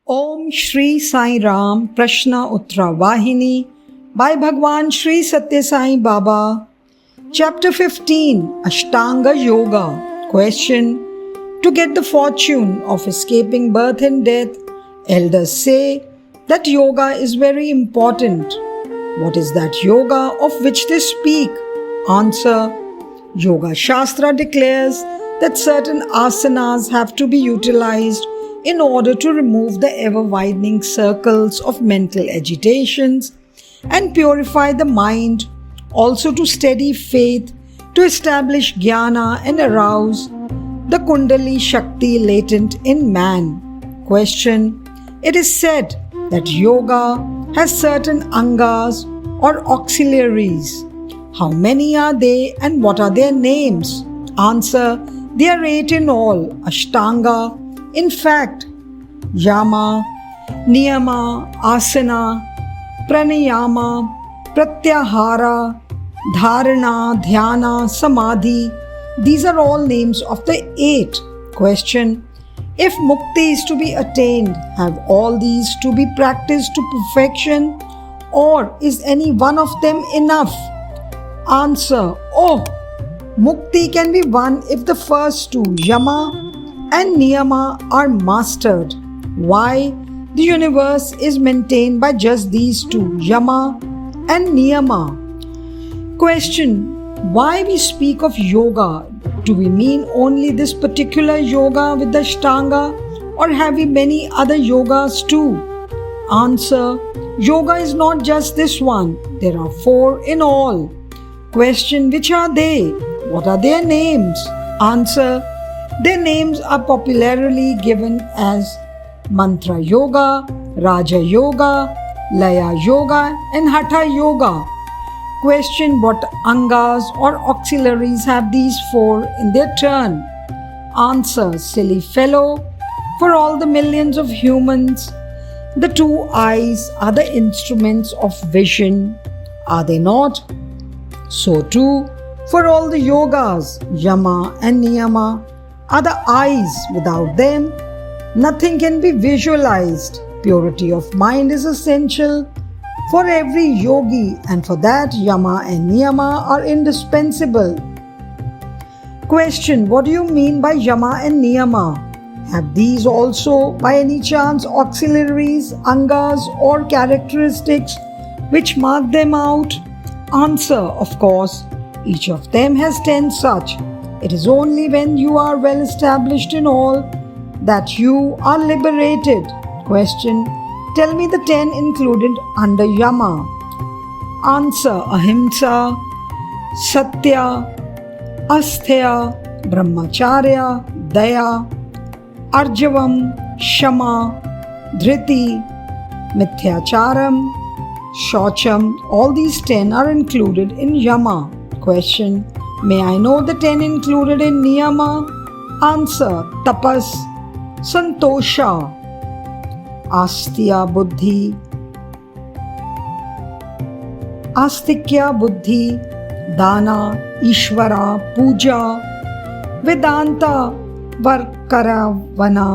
Om Shri Sai Ram Prashna Uttara Vahini by Bhagwan Shri Satya Sai Baba. Chapter 15 Ashtanga Yoga. Question: to get the fortune of escaping birth and death, elders say that yoga is very important. What is that yoga of which they speak? Answer: Yoga Shastra declares that certain asanas have to be utilized in order to remove the ever-widening circles of mental agitations and purify the mind, also to steady faith, to establish jnana and arouse the Kundali Shakti latent in man. Question: it is said that yoga has certain angas or auxiliaries. How many are they and what are their names? Answer: they are 8 in all. Ashtanga, in fact, yama, niyama, asana, pranayama, pratyahara, dharana, dhyana, samadhi. These are all names of the 8. Question: if mukti is to be attained, have all these to be practiced to perfection, or is any one of them enough? Answer: oh, mukti can be won if the first 2, yama and niyama, are mastered. Why? The universe is maintained by just these 2, yama and niyama. Question: why we speak of yoga? Do we mean only this particular yoga with the Ashtanga, or have we many other yogas too? Answer: yoga is not just this one. There are 4 in all. Question: which are they? What are their names? Answer: their names are popularly given as Mantra Yoga, Raja Yoga, Laya Yoga and Hatha Yoga. Question: what angas or auxiliaries have these 4 in their turn? Answer: silly fellow, for all the millions of humans, the 2 eyes are the instruments of vision, are they not? So too, for all the yogas, yama and niyama are the eyes. Without them, nothing can be visualized. Purity of mind is essential for every yogi, and for that yama and niyama are indispensable. Question: what do you mean by yama and niyama? Have these also by any chance auxiliaries, angas or characteristics which mark them out? Answer: of course, each of them has 10 such. It is only when you are well established in all that you are liberated. Question: tell me the 10 included under yama. Answer: ahimsa, satya, asthya, brahmacharya, daya, arjavam, shama, dhriti, mithyacharam, shaucham. All these 10 are included in yama. Question: may I know the 10 included in niyama? Answer: tapas, santosha, astya buddhi, astikya buddhi, dana, ishvara, puja, vedanta, varkaravana,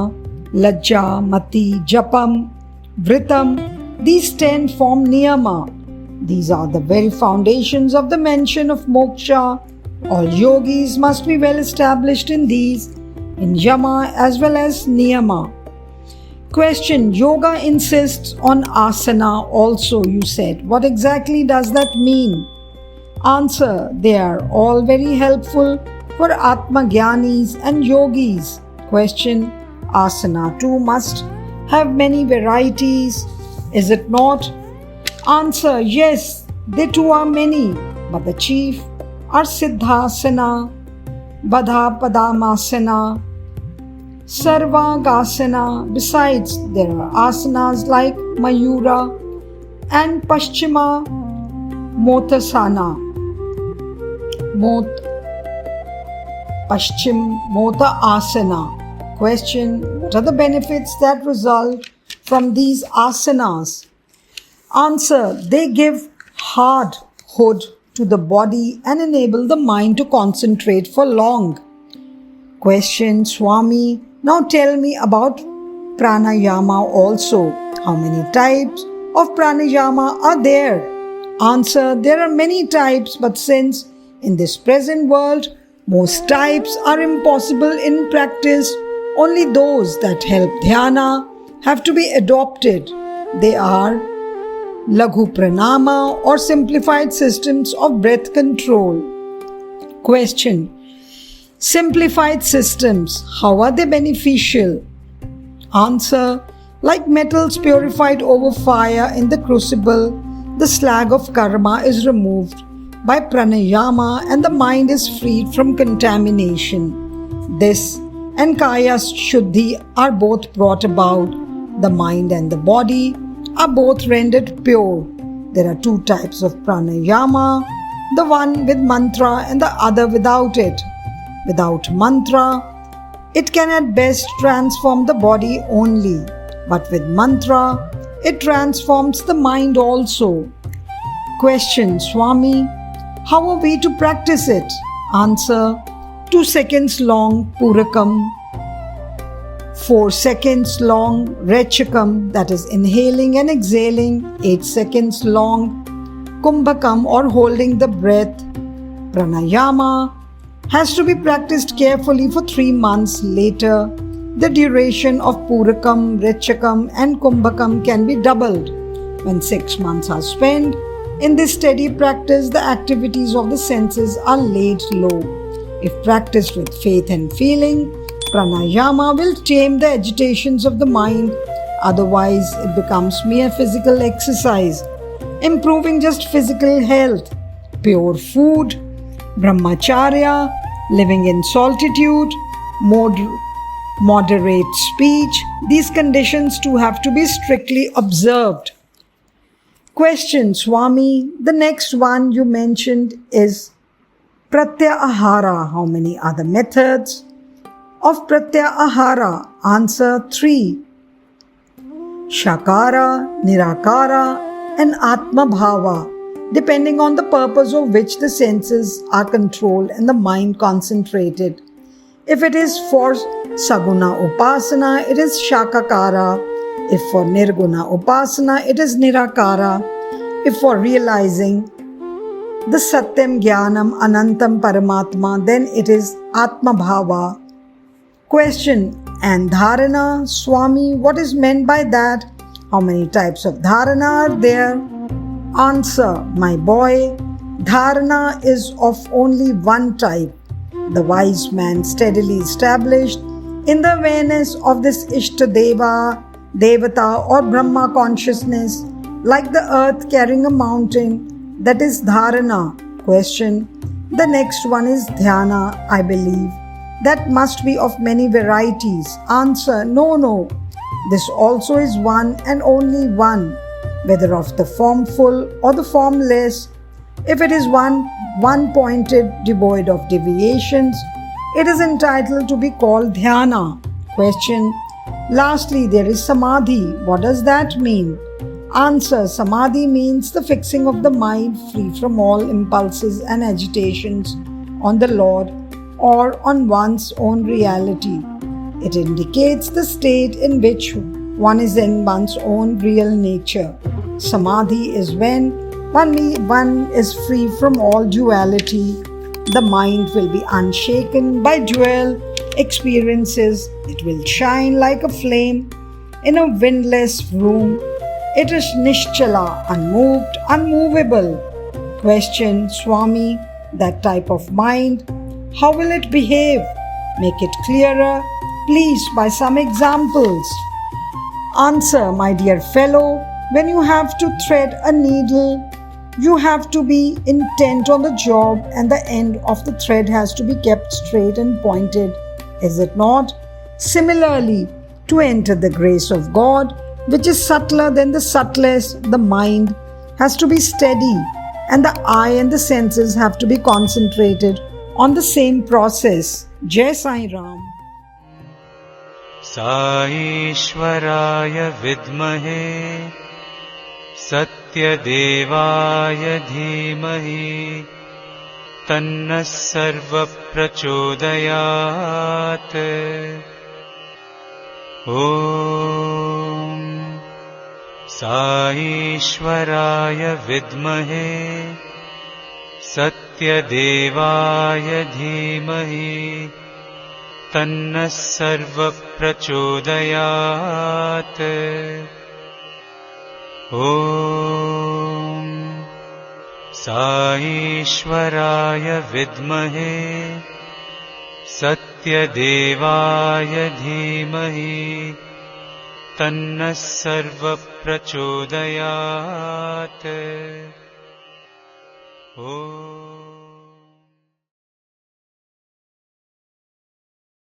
lajja, mati, japam, vritam. These 10 form niyama. These are the very foundations of the mention of moksha. All yogis must be well established in these, in yama as well as niyama. Question: yoga insists on asana also, you said. What exactly does that mean? Answer: they are all very helpful for Atma Jnanis and yogis. Question: asana too must have many varieties, is it not? Answer: yes, they too are many, but the chief are Siddhasana, Badha Padamasana, Sarvagasana. Besides, there are asanas like Mayura and Paschima Motasana. Paschim Mota Asana. Question: what are the benefits that result from these asanas? Answer: they give hardhood to the body and enable the mind to concentrate for long. Question: Swami, now tell me about pranayama also. How many types of pranayama are there? Answer: there are many types, but since in this present world most types are impossible in practice, only those that help dhyana have to be adopted. They are Laghu Pranama or simplified systems of breath control. Question: simplified systems, how are they beneficial? Answer: like metals purified over fire in the crucible, the slag of karma is removed by pranayama and the mind is freed from contamination. This and kaya shuddhi are both brought about. The mind and the body are both rendered pure. There are two types of pranayama, the one with mantra and the other without it. Without mantra, it can at best transform the body only, but with mantra, it transforms the mind also. Question: Swami, how are we to practice it? Answer: 2 seconds long Purakam, 4 seconds long Rechakam, that is inhaling and exhaling, 8 seconds long Kumbhakam or holding the breath. Pranayama has to be practiced carefully for 3 months. Later, the duration of Purakam, Rechakam and Kumbhakam can be doubled. When 6 months are spent in this steady practice, the activities of the senses are laid low. If practiced with faith and feeling, pranayama will tame the agitations of the mind. Otherwise, it becomes mere physical exercise, improving just physical health. Pure food, brahmacharya, living in solitude, moderate speech, these conditions too have to be strictly observed. Question: Swami, the next one you mentioned is pratyahara. How many are the methods of pratyahara? Answer: 3. Shakara, Nirakara and Atma Bhava, depending on the purpose of which the senses are controlled and the mind concentrated. If it is for Saguna Upasana, it is Shakakara. If for Nirguna Upasana, it is Nirakara. If for realizing the Satyam Jnanam Anantam Paramatma, then it is Atma Bhava. Question: and dharana, Swami, what is meant by that? How many types of dharana are there? Answer: my boy, dharana is of only one type. The wise man steadily established in the awareness of this Ishtadeva, Devata or Brahma consciousness, like the earth carrying a mountain, that is dharana. Question: the next one is dhyana, I believe. That must be of many varieties. Answer: no. This also is one and only one, whether of the formful or the formless. If it is one-pointed, devoid of deviations, it is entitled to be called dhyana. Question: lastly, there is samadhi. What does that mean? Answer: samadhi means the fixing of the mind free from all impulses and agitations on the Lord or on one's own reality. It indicates the state in which one is in one's own real nature. Samadhi is when one is free from all duality. The mind will be unshaken by dual experiences. It will shine like a flame in a windless room. It is nischala, unmoved, unmovable. Question: Swami, that type of mind, how will it behave? Make it clearer, please, by some examples. Answer: my dear fellow, when you have to thread a needle, you have to be intent on the job and the end of the thread has to be kept straight and pointed, is it not? Similarly, to enter the grace of God, which is subtler than the subtlest, the mind has to be steady and the eye and the senses have to be concentrated on the same process. Jai Sai Ram. साईश्वराय विद्महे सत्यदेवाय धीमहि तन्नः सर्वप्रचोदयात्। ॐ साईश्वराय विद्महे सत्यदेवाय धीमहि तन्नः सर्वः प्रचोदयात्। ॐ साईश्वराय विद्महे सत्यदेवाय धीमहि तन्नः सर्वः प्रचोदयात्। ॐ